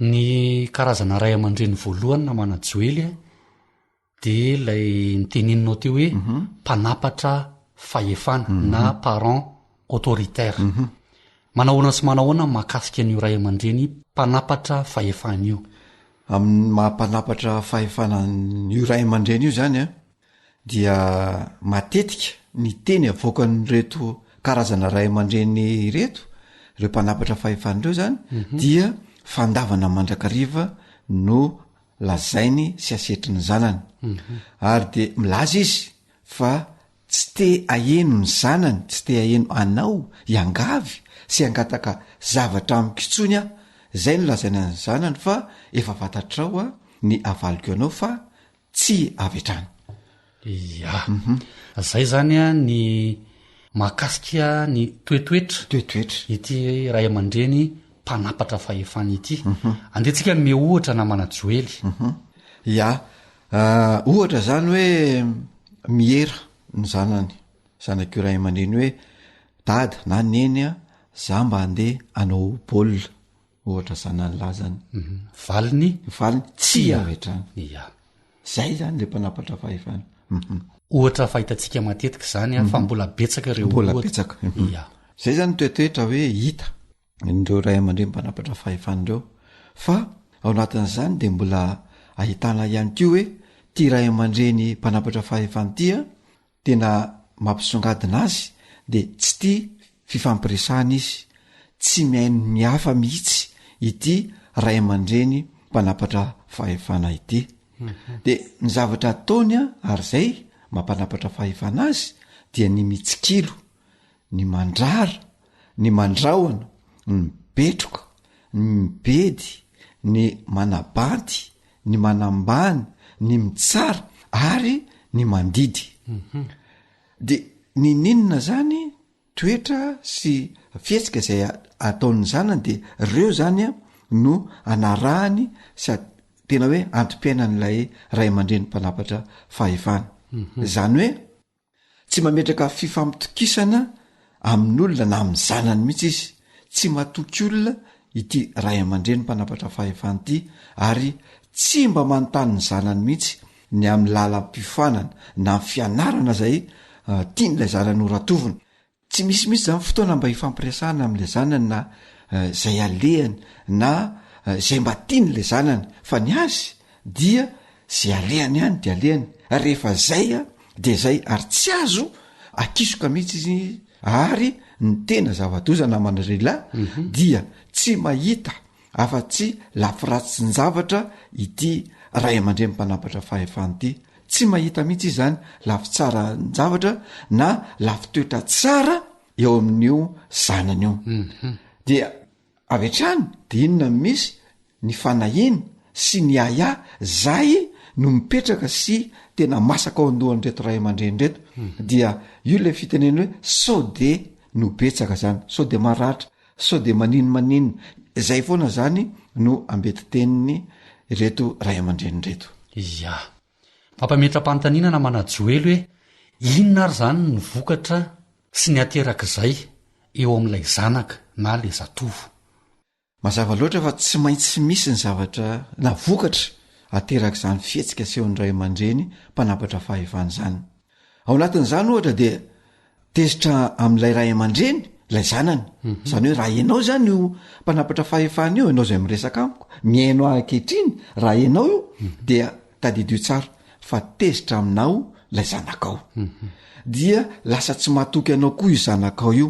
Speaker 12: ny karazana ray aman-dreny voalohany namana Joely de lay niteneninao teo hoe mpanapatra fahefana na parent autoritaire manahoana sy manahoana mahakasika an'io ray aman-dreny mpanapatra fahefana io
Speaker 11: amin'ny mampanapatra fahefana io ray aman-dreny io zany a dia matetika ny teny avoakan'reto karazana ray aman-dreny reto reo mpanapatra fahefanareo zany dia fandavana mandrakariva no lazainy sy asetri ny zanany ary de milaza izy fa tsy te aheno ny zanany tsy te aheno anao iangavy sy angataka zavatra amikitsony a zay no lazaina ny zanany fa efa fantatrao a ny avaliko anao fa tsy avetrany
Speaker 12: ia zay zany a ny mahakasika ny toetoetra ity ray aman-dreny mpanapatra fahefana ity andehantsika nome ohatra namana joely
Speaker 11: ia ohatra zany hoe miera ny zanak'io ray aman-dreny hoe dada na neny a za mba handeha anao baolina ohatra zanany lazany
Speaker 12: valiny
Speaker 11: tsy avetrany
Speaker 12: ia
Speaker 11: zay zany le mpanapatra fahefana
Speaker 12: ohatra fahitantsika matetika zany a fa mbola betsaka reo
Speaker 11: betsaka zay zany toetoetra hoe hita ndreo ray aman-dreny mpanapatra fahefanareo fa ao anatin'zany de mbola ahitana ihany ko hoe ty ray aman-dreny mpanapatra fahefana tya tena mampisongadina azy de tsy ty fifampiresahana izy tsy mihaino mihafa mihitsy ity ray aman-dreny mpanapatra fahefana ity de ny zavatra ataony a ary zay mampanapatra fahefana azy dia ny mitsikilo ny mandrara ny mandrahona ny betroka ny mibedy ny manabanty ny manambany ny mitsara ary ny mandidy de ny ninona zany toetra sy fietsika zay ataon'ny zanany de reo zany a no anarahany sy tena hoe antom-piainan'lay ray aman-dreny mpanapatra fahefana zany hoe tsy mametraka fifampitokisana amin'olona na amin'ny zanany mihitsy izy tsy matoky olona ity ray aman-dreny mpanapatra fahefana ity ary tsy mba manontany ny zanany mihitsy ny amin'ny lalam-pifanana na amin'ny fianarana zay tian'ilay zanany horatoviny tsy misimisy zany fotoana mba hifampiresahana amin'la zanany na zay alehany na zay mba tian'la zanany fa ny azy dia zay alehany ihany de alehany rehefa zay a de zay ary tsy azo akisoka mihitsy izy ary ny tena zava-doza namanarela dia tsy mahita afa-tsy lafiratsy ny zavatra ity ray aman-dreny mpanapatra fahefana ity tsy mahita mihitsy izy zany lafi tsara ny zavatra na lafi toetra tsara eo amin'io zanany io dia avetrany de inona misy ny fanahiny sy ny aya zay no mipetraka sy tena masaka ao andohan'reto ray aman-dreny reto dia io le fiteneny hoe sao de no betsaka zany sao de maratra sao de manino zay foana zany no ambety teniny reto ray aman-dreny reto
Speaker 12: ia mampametra-panontaniana namana joely hoe inona ary zany ny vokatra sy ny aterak'izay eo amin'ilay zanaka na le zatovo
Speaker 11: mazava loatra fa tsy maintsy misy ny zavatra na vokatra aterak' zany fietsika sehon'ny ray aman-dreny mpanapatra fahefana zany ao anatin'izany ohatra de tezitra amin'ilay ray aman-dreny lay zanany zany hoe raha ianao zany io mpanapatra fahefana io ianao zay miresaka amiko miaino akehitriny raha ianao io dia tadidio tsara fa tezitra aminao lay zanakao dia lasa tsy mahatoky anao koa io zanakao io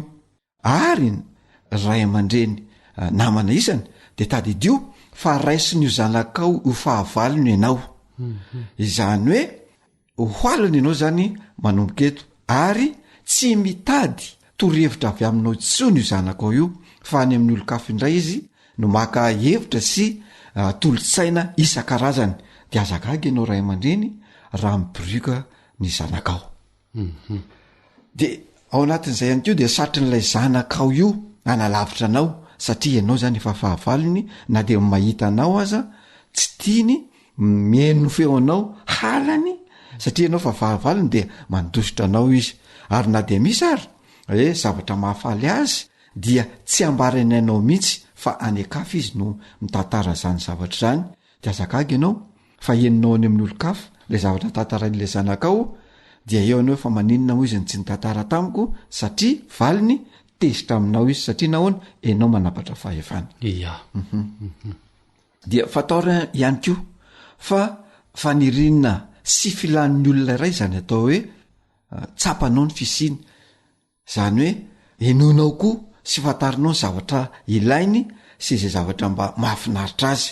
Speaker 11: ary ray aman-dreny namana isany de tadidio fa raisin'io zanakao ho fahavalony ianao izany hoe hoaliny ianao zany manomboketo ary tsy mitady torohevitra avy aminao itsony io zanakao io fa any amin'ny olo-kafo indray izy no maka hevitra sy tolotsaina isan-karazany de azagaga ianao ray aman-dreny raha mibirika ny zanakao de ao anatin'izay ihany keo de satry n'lay zanakao io analavitra anao satria ianao zany efa fahavalony na de mahita anao aza tsy tiany mihaino feo anao halany satria ianao fa fahavalony de mandositra anao izy ary na de misy ary hoe zavatra mahafaly azy dia tsy ambarany anao mihitsy fa anekafo izy no mitantara zany zavatra zany de azagaga ianao fa eninao any amin'ny olo-kafa le zavatra tantarain'la zanakao dia eo anao fa maninona mo izy ny tsy nytantara tamiko satria valiny tezitra aminao izy satria nahoana enao manapatra fahefana dia fataora ihany ko fa fanirinina sy filan'ny olona iray zany atao hoe tsapanao ny fisiny zany hoe enonao koa sy fantarinao ny zavatra ilainy sy izay zavatra mba mahafinaritra azy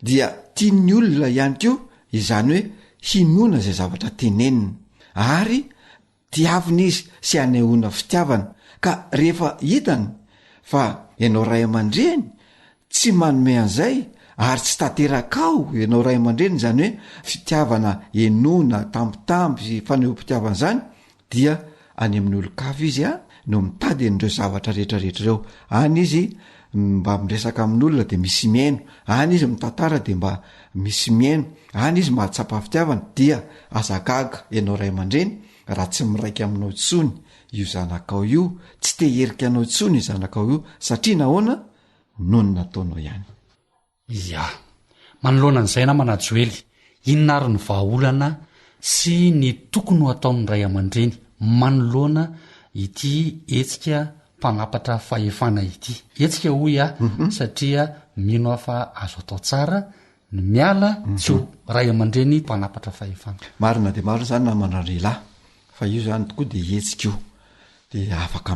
Speaker 11: dia tian'ny olona ihany ko izany hoe hinona izay zavatra tenenina ary tiavina izy sy anehoana fitiavana ka rehefa hitany fa ianao ray aman-dreny tsy manome an'izay ary tsy tanterakao ianao ray aman-dreny zany hoe fitiavana enona tambitamby sy faneho-pitiavana zany dia any amin'ny olo-kafy izy no mitady an'ireo zavatra rehetrarehetra ireo any izy mba miresaka amin'olona de misy miaino any izy mitantara de mba misy miaino any izy mahatsapa fitiavana dia azagaga ianao ray aman-dreny raha tsy miraika aminao intsony io zanakao io tsy teherika anao intsony io zanakao io satria nahoana noho ny nataonao ihany
Speaker 12: manoloana an'izay na manajoely inona ary ny vahaolana sy ny tokony ho ataon'ny ray aman-dreny manoloana ity etsika mpanapatra fahefana ity etsika hoy satria mino afa azo atao tsara ny miala tsy ray aman-dreny mpanapatra fahefana
Speaker 11: marina de maro zany na manarelahy fa io zany tokoa de etsika io de afaka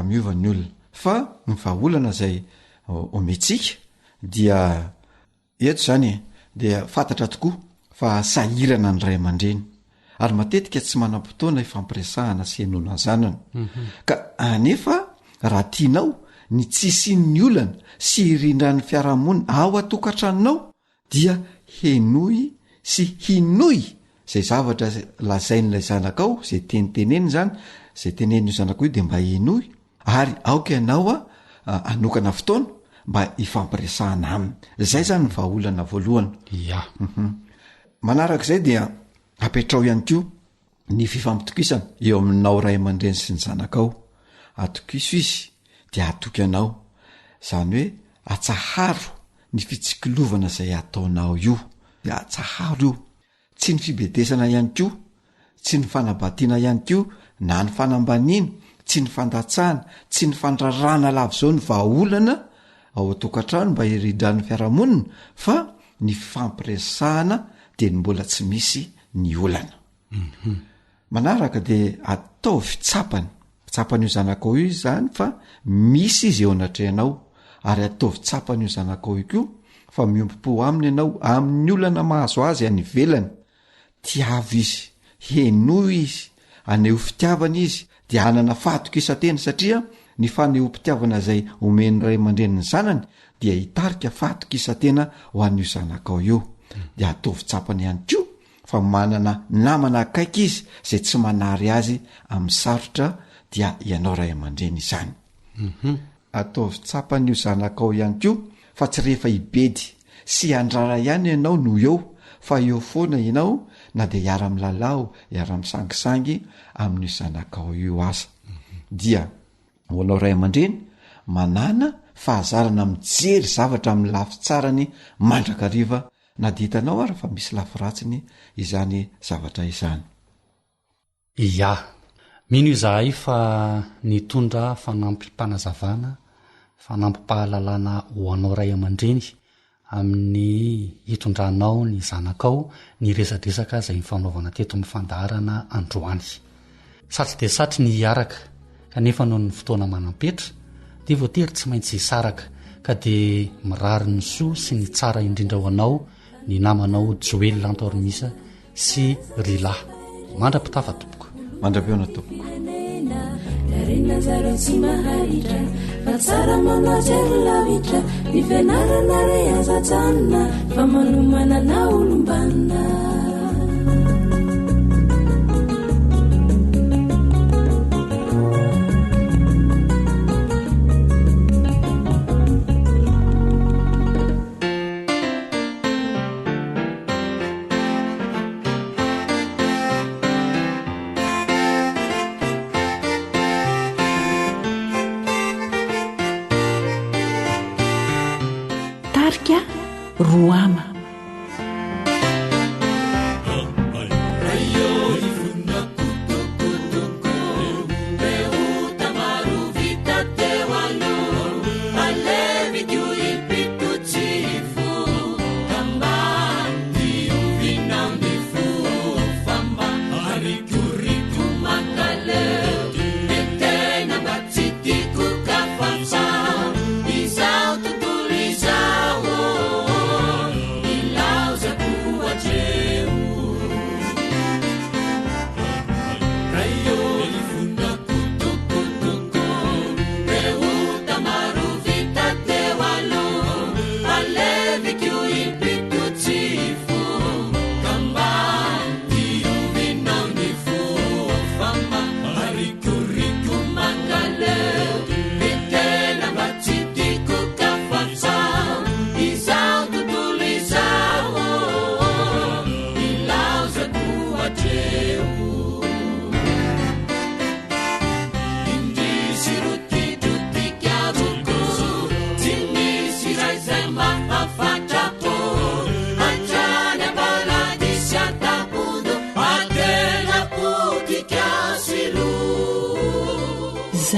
Speaker 11: miova ny olona fa ny vahaolana zay ometsika dia eto zany dia fantatra tokoa fa sahirana ny ray aman-dreny ary matetika tsy manam-potoana ifampiresahana sy enona ny zanany ka anefa raha tianao ny tsisin'ny olana sy irindran'ny fiarahamonina ao atokantranonao dia henoy sy hinoy zay zavatra lazain'ilay zanakao zay teniteneny zany zay tenen'io zanakao io de mba henoy ary aoka ianao anokana fotoana mba ifampiresahana aminy zay zany ny vahaolana voalohany manarak'izay dia apetrao ihany ko ny fifampitokisana eo aminao ray aman-dreny sy ny zanakao atokiso izy de atoky anao zany hoe atsaharo ny fitsikilovana zay ataonao io de atsaharo io tsy ny fibedesana ihany ko tsy ny fanabatiana ihany ko na ny fanambaniana tsy ny fandatsahana tsy ny fandrarana lava zao ny vahaolana ao atokantrano mba irindran'ny fiarahamonina fa ny fampiresahana de ny mbola tsy misy ny olana manaraka de atao fitsapan'io zanakao io zany fa misy izy eo anatrehanao ary atao fitsapanyio zanakao io ko fa miompo aminy ianao amin'ny olana mahazo azy any velany tiavo izy henoy izy aneho fitiavana izy de anana fahatokisatena satria ny faneho-pitiavana zay omen'ny ray aman-dreniny zanany dia hitarika fahatokisatena ho an'io zanakao io de atao fitsapany ihany ko fa manana namana akaiky izy zay tsy manary azy amin'ny sarotra dia ianao ray aman-dreny izany atao fitsapanyio zanakao ihany ko fa tsy rehefa ibedy sy andrara ihany ianao no eo fa eo foana ianao na de iara-milalao iara-misangisangy amin'io zanakao io aza dia hoanao ray aman-dreny manana fahazarana mijery zavatra amin'ny lafi tsarany mandrakariva na de hitanao ary fa misy lafi ratsiny izany zavatra izany
Speaker 12: mino izahay fa nitondra fanampim-panazavana fanampim-pahalalana ho anao ray aman-dreny amin'ny hitondranao ny zanakao ny resadresaka zay mifanaovana teto mifandaharana androany satry de satry ny hiaraka kanefa no ny fotoana manampetra de voatery tsy maintsy hisaraka ka de mirary ny soa sy ny tsara indrindra ho anao ny namanao Joely Lantormisa sy Rila mandra-pitafa tompoko
Speaker 11: mandra-peona tompoko
Speaker 9: Nazaro tsy maharitra fa tsara manajery lavitra ny fianarana re azatsanina fa manomana na olombanina
Speaker 2: Roama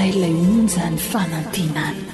Speaker 2: izay ilay onja ny fanantenana.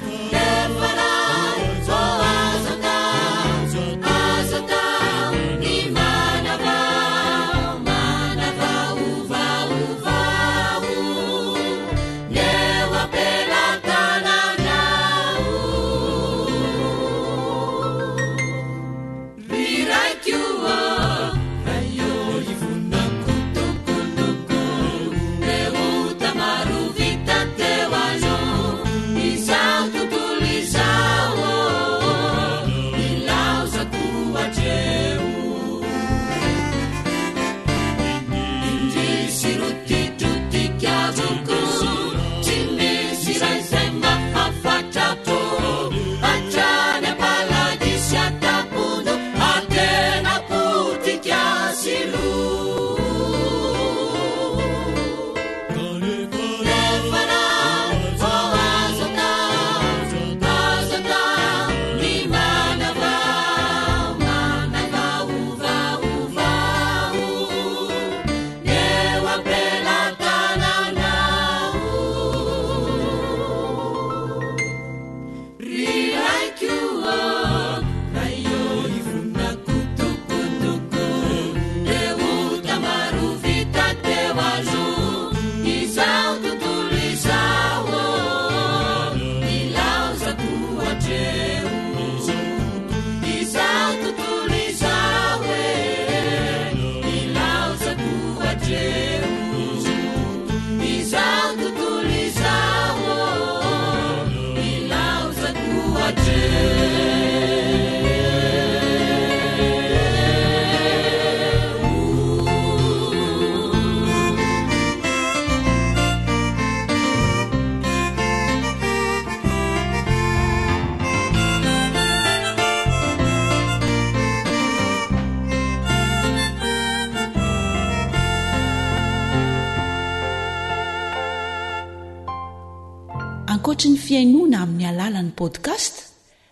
Speaker 2: Ankoatra ny fiainoana amin'ny alalan'ny podcast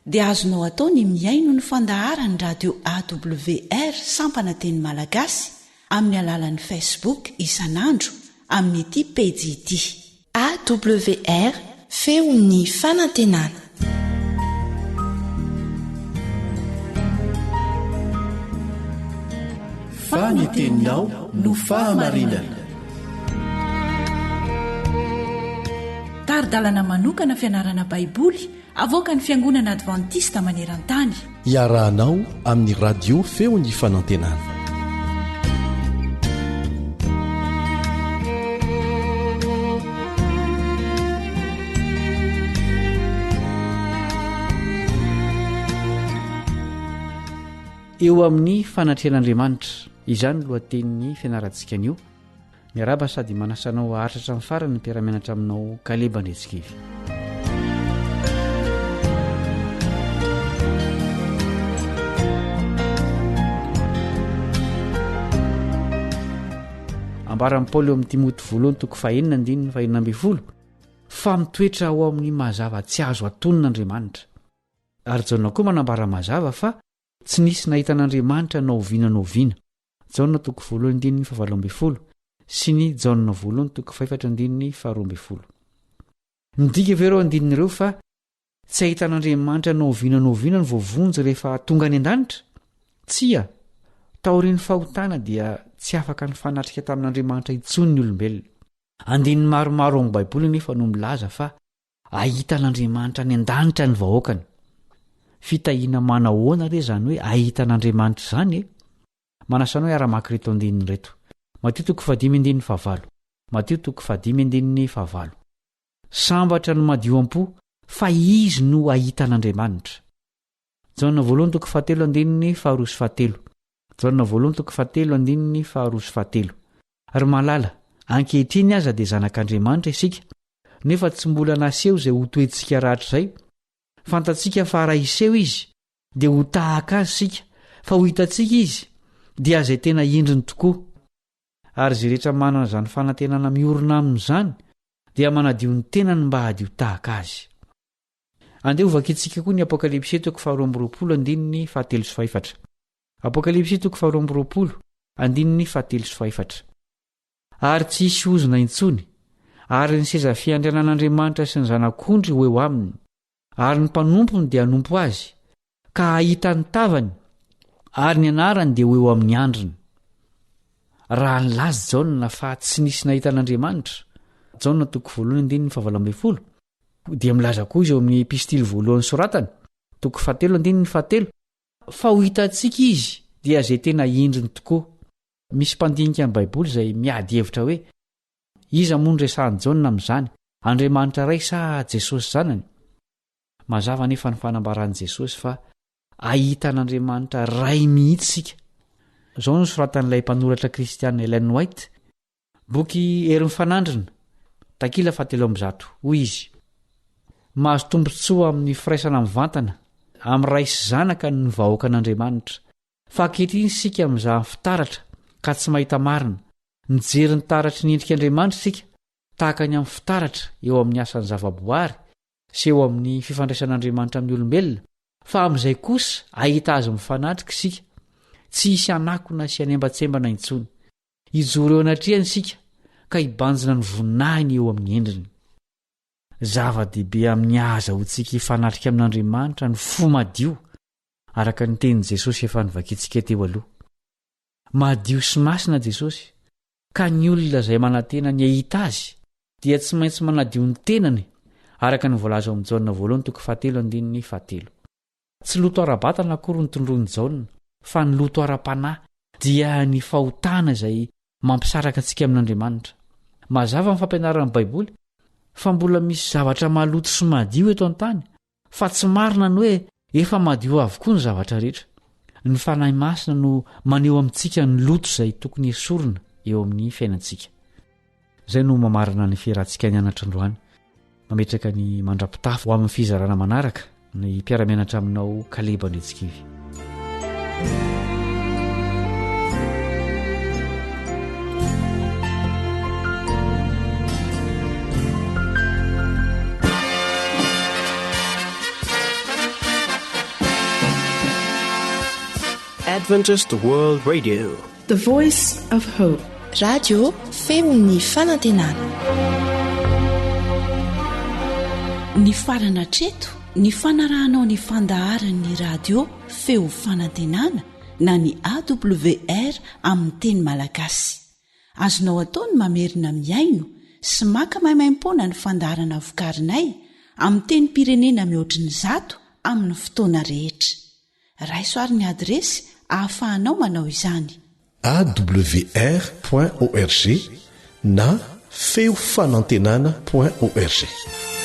Speaker 2: dia azonao atao ny miaino ny fandaharany radio AWR sampana teny malagasy amin'ny alalan'ny Facebook isanandro amin'ny ity pejy ity AWR feon'ny fanantenana.
Speaker 3: Fananteninao no fahamarinana.
Speaker 2: Taridalana manokana fianarana baiboly avoaka ny fiangonana advantista maneran-tany.
Speaker 3: Iarahanao amin'ny radio feon'ny fanantenana.
Speaker 13: Eo amin'ny fanatrehan'Andriamanitra, izany lohatenin'ny fianarantsika anio. Miaraba sady manasanao ahatratra amin'ny farany ny mpiaramianatra aminao Kaleba Ndretsikivy. Ambaran'i Paoly eo amin'ny Timoty 2:9-20 fa mitoetra ao amin'ny mazava tsy azo atonon'Andriamanitra. Ary Jaona koa manambara mazava fa tsy nisy nahita an'Andriamanitra naoviana. Jaona 2:7-12 sy ny Jaona 2:4-12. Midika vereo andinin'ireo fa tsy ahita an'Andriamanitra naoviana ny voavonjy rehefa tonga any an-danitra? Tsia, taorian'ny fahotana dia tsy afaka ny fanatrika tamin'Andriamanitra intsony ny olombelona. Andininy maromaro amin'ny Baiboly nefa no milaza fa ahita an'Andriamanitra any an-danitra ny vahoakany. Fitahiana manahoana re zany hoe ahita an'Andriamanitra zany? Manasanao iara-maka reto andininy reto. Mateo 5:15. Mateo 5:15. Sambatra ny madio-ampo fa izy no ahita an'Andriamanitra. Jaona 1:7-2. Jaona 1:7-2. Ary malala, ankehitriny aza dia zanak'Andriamanitra isika, nefa tsy mbola naseho izay ho toetsika rahatr' izay. Fantatsika fa raha iseho izy dia ho tahaka azy sika, fa ho hitantsika izy dia izay tena endriny tokoa. Ary izay rehetra manana izany fanantenana miorina amin'izany dia manadio ny tenany mba hadio tahaka azy. Andeha hovakintsika koa ny Apokalipsy 2:20-17. Apokalipsy 2:20-17. Ary tsy hisy ozona intsony, ary ny seza fiandrianan'andriamanitra sy ny zanak'ondry ho eo aminy ary ny mpanompony dia hanompo azy ka hahita ny tavany ary ny anarany dia ho eo amin'ny andriny. Raha nylazy Jaona fa tsy nisy nahita an'Andriamanitra Jaona 1:7 dia milaza koa izy eo amin'ny epistily voalohany soratany 7:7 fa ho hitantsika izy dia zay tena endriny tokoa. Misy mpandinika amin'ny Baiboly izay miady hevitra hoe iza moa ny resahan'i Jaona amin'izany, Andriamanitra ray sa Jesosy zanany? Mazava nefa ny fanambaran'i Jesosy fa ahita an'Andriamanitra ray mihitsy sika. Izao no soratan'ilay mpanoratra kristianina Ellen White, boky Hery mifanandrina, takila 7 hoy izy: mahazo tombontsoa amin'ny firaisana mivantana amin'ny ray sy zanaka ny vahoaka an'Andriamanitra, fa ankehitriny sika mizaha fitaratra ka tsy mahita marina, nijery ny taratry ny endrik'Andriamanitra sika tahaka ny amin'ny fitaratra eo amin'ny asan'ny zavaboary sy eo amin'ny fifandraisan'Andriamanitra amin'ny olombelona, fa amin'izay kosa ahita azy mifanatrika sika, tsy hisy anakona sy anembatsembana intsony. Ijoro eo anatrehany sika ka hibanjina ny voninahiny eo amin'ny endriny. Zava-dehibe amin'ny aza ho tsika hifanatrika amin'Andriamanitra ny fo madio araka ny tenin'i Jesosy efa nivakintsika teo aloha. Madio sy masina Jesosy, ka ny olona izay manantena ny ahita azy dia tsy maintsy manadio ny tenany araka ny voalaza ao amin'ny Jaona 1:7. Tsy loto ara-batana akory ny tondroan'i Jaona, fa ny loto ara-panahy dia ny fahotana izay mampisaraka antsika amin'Andriamanitra. Mazava ny fampianaran'ny Baiboly fa mbola misy zavatra maloto sy madio eto an-tany, fa tsy marina ny hoe efa madio avokoa ny zavatra rehetra. Ny fanahy masina no maneho amintsika ny loto izay tokony esorina eo amin'ny fiainantsika. Izay no mamarina ny fiarahantsika ny anatra androany. Mametraka ny mandrapitafy ho amin'ny fizarana manaraka ny mpiara-mianatra aminao Kaleba Ndretsikivy.
Speaker 14: Adventist World Radio,
Speaker 15: The Voice of Hope.
Speaker 16: Radio feon'ny fanantenana.
Speaker 2: Ny farana treto ny fanarahanao ny fandaharan'ny radio feo fanantenana na ny AWR amin'ny teny malagasy. Azonao ataony mamerina miaino sy maka maimaimpona ny fandaharana vokarinay amin'ny teny pirenena mihoatriny 100 amin'ny fotoana rehetra. Raisoaryn'ny adresy ahafahanao manao izany:
Speaker 3: awr.org na feofanantenana.org.